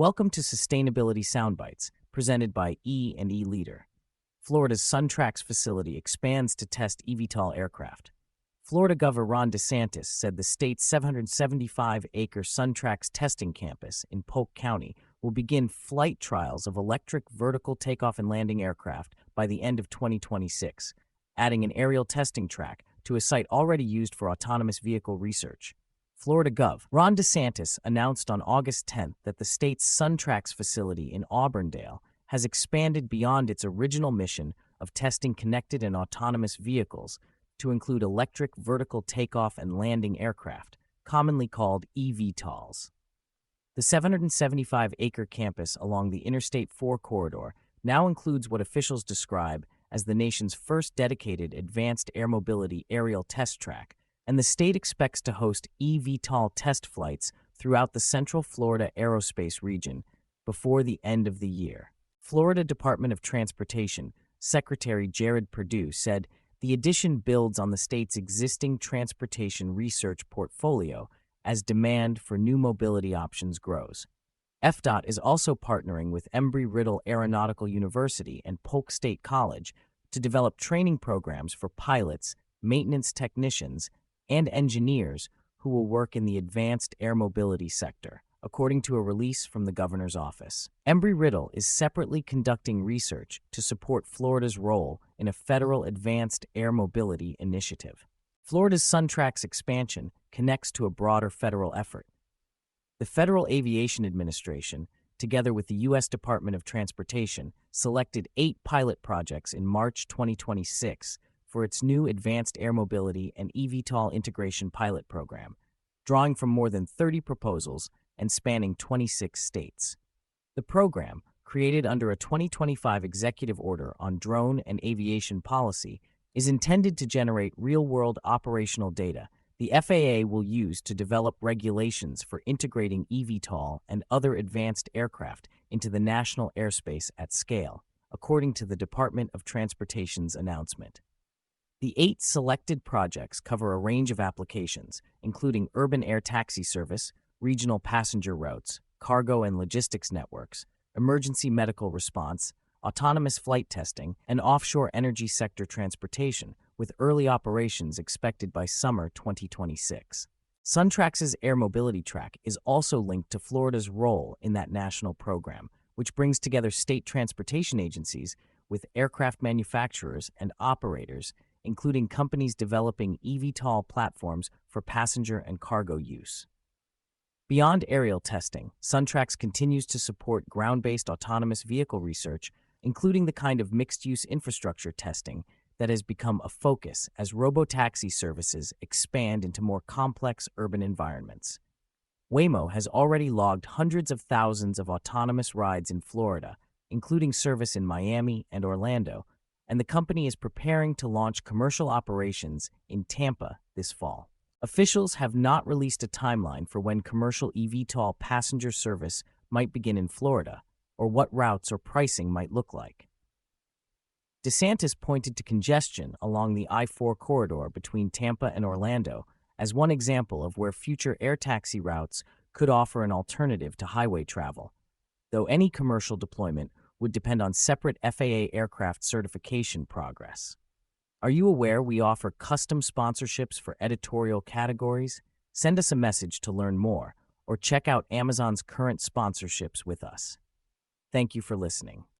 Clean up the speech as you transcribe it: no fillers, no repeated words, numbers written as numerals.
Welcome to Sustainability Soundbites, presented by E&E Leader. Florida's SunTrax facility expands to test eVTOL aircraft. Florida Governor Ron DeSantis said the state's 775-acre SunTrax testing campus in Polk County will begin flight trials of electric vertical takeoff and landing aircraft by the end of 2026, adding an aerial testing track to a site already used for autonomous vehicle research. Florida Gov. Ron DeSantis announced on August 10th that the state's SunTrax facility in Auburndale has expanded beyond its original mission of testing connected and autonomous vehicles to include electric vertical takeoff and landing aircraft, commonly called eVTOLs. The 775-acre campus along the Interstate 4 corridor now includes what officials describe as the nation's first dedicated advanced air mobility aerial test track, and the state expects to host eVTOL test flights throughout the Central Florida aerospace region before the end of the year. Florida Department of Transportation Secretary Jared Perdue said the addition builds on the state's existing transportation research portfolio as demand for new mobility options grows. FDOT is also partnering with Embry-Riddle Aeronautical University and Polk State College to develop training programs for pilots, maintenance technicians, and engineers who will work in the advanced air mobility sector, according to a release from the governor's office. Embry-Riddle is separately conducting research to support Florida's role in a federal advanced air mobility initiative. Florida's SunTrax expansion connects to a broader federal effort. The Federal Aviation Administration, together with the U.S. Department of Transportation, selected 8 pilot projects in March 2026 for its new Advanced Air Mobility and eVTOL Integration Pilot Program, drawing from more than 30 proposals and spanning 26 states. The program, created under a 2025 executive order on drone and aviation policy, is intended to generate real-world operational data the FAA will use to develop regulations for integrating eVTOL and other advanced aircraft into the national airspace at scale, according to the Department of Transportation's announcement. The 8 selected projects cover a range of applications, including urban air taxi service, regional passenger routes, cargo and logistics networks, emergency medical response, autonomous flight testing, and offshore energy sector transportation, with early operations expected by summer 2026. SunTrax's air mobility track is also linked to Florida's role in that national program, which brings together state transportation agencies with aircraft manufacturers and operators, including companies developing eVTOL platforms for passenger and cargo use. Beyond aerial testing, SunTrax continues to support ground-based autonomous vehicle research, including the kind of mixed-use infrastructure testing that has become a focus as robotaxi services expand into more complex urban environments. Waymo has already logged hundreds of thousands of autonomous rides in Florida, including service in Miami and Orlando, and the company is preparing to launch commercial operations in Tampa this fall. Officials have not released a timeline for when commercial eVTOL passenger service might begin in Florida, or what routes or pricing might look like. DeSantis pointed to congestion along the I-4 corridor between Tampa and Orlando as one example of where future air taxi routes could offer an alternative to highway travel, though any commercial deployment would depend on separate FAA aircraft certification progress. Are you aware we offer custom sponsorships for editorial categories? Send us a message to learn more, or check out Amazon's current sponsorships with us. Thank you for listening.